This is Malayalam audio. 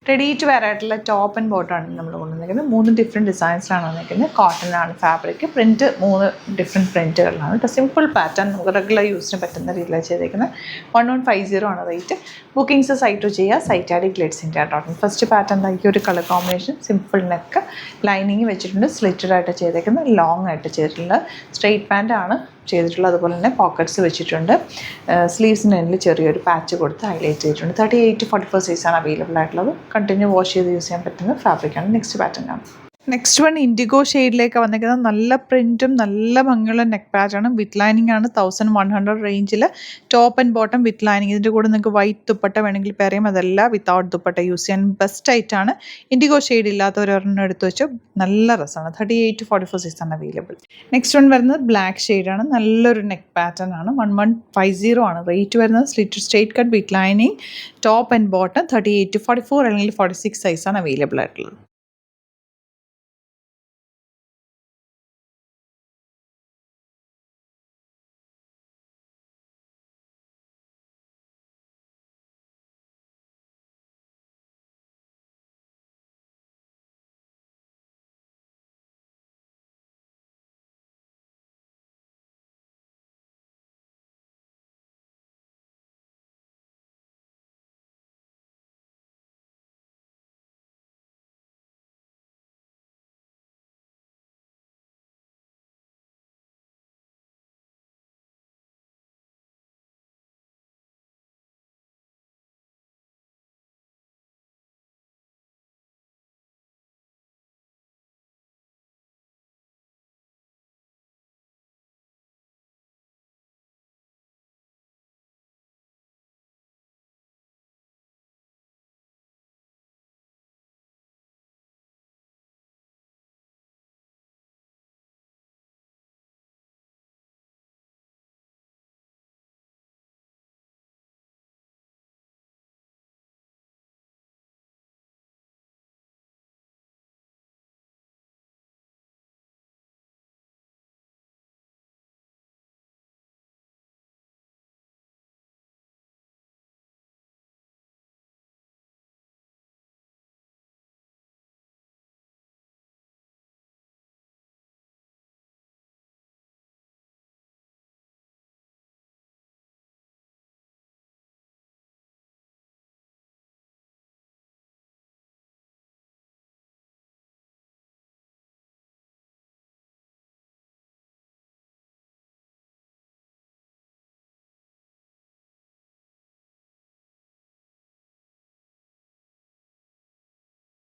റെഡി ടു വെയർ ആയിട്ടുള്ള ടോപ്പ് ആൻഡ് ബോട്ടമാണ് നമ്മൾ കൊണ്ടുവന്നിരിക്കുന്നത്. 3 ഡിഫറെൻറ്റ് ഡിസൈൻസിലാണ് വന്നിരിക്കുന്നത്. കോട്ടനാണ് ഫാബ്രിക്. പ്രിൻറ്റ് 3 ഡിഫറെൻറ്റ് പ്രിൻറ്റുകളിലാണ്. ഇപ്പോൾ സിമ്പിൾ പാറ്റേൺ നമുക്ക് റെഗുലർ യൂസിന് പറ്റുന്ന രീതിയിലാണ് ചെയ്തേക്കുന്നത്. 1150 ആണ് റേറ്റ്. ബുക്കിംഗ്സ് സൈറ്റ് ചെയ്യുക. Site at glitzsindia.in. First pattern ഈ ഒരു colour combination, simple neck, lining വെച്ചിട്ടുണ്ട്, സ്ലിറ്റഡ് ആയിട്ട് ചെയ്തേക്കുന്നത്, ലോങ് ആയിട്ട് ചെയ്തിട്ടുള്ള സ്ട്രെയിറ്റ് പാൻ്റ് ആണ് ചെയ്തിട്ടുള്ളത്. അതുപോലെ തന്നെ പോക്കറ്റ്സ് വെച്ചിട്ടുണ്ട്. സ്ലീവ്സിന് എൻഡിൽ ചെറിയൊരു പാച്ച് കൊടുത്ത് ഹൈലൈറ്റ് ചെയ്തിട്ടുണ്ട്. 38-44 സൈസാണ് അവൈലബിൾ ആയിട്ടുള്ളത്. കണ്ടിന്യൂ വാഷ് ചെയ്ത് യൂസ് ചെയ്യാൻ പറ്റുന്ന ഫാബ്രിക്കാണ്. നെക്സ്റ്റ് പാറ്റേൺ ആണ്. നെക്സ്റ്റ് വൺ ഇൻഡിഗോ ഷെയ്ഡിലേക്ക് വന്നിരിക്കുന്നത്. നല്ല പ്രിൻറ്റും നല്ല ഭംഗിയുള്ള നെക്ക് പാച്ചാണ്. വിത്ത് ലൈനിങ് ആണ്. 1100 റേഞ്ചിൽ top and bottom with lining. ഇതിൻ്റെ കൂടെ നിങ്ങൾക്ക് വൈറ്റ് ദുപ്പട്ട വേണമെങ്കിൽ പറയാം. അതല്ല വിത്തൗട്ട് ദുപ്പട്ട യൂസ് ചെയ്യാൻ ബെസ്റ്റ് ആയിട്ടാണ്. ഇൻഡിഗോ ഷെയ്ഡ് ഇല്ലാത്തവരൊരെണ്ണം എടുത്ത് വെച്ച് നല്ല രസമാണ്. 38-44 സൈസാണ് അവൈലബിൾ. നെക്സ്റ്റ് വൺ വരുന്നത് ബ്ലാക്ക് ഷെയ്ഡാണ്. നല്ലൊരു നെക്ക് പാറ്റേൺ ആണ്. 1150 ആണ് റേറ്റ് വരുന്നത്. Straight cut with lining, top and bottom 38-44 അല്ലെങ്കിൽ 46 സൈസാണ് അവൈലബിൾ ആയിട്ടുള്ളത്.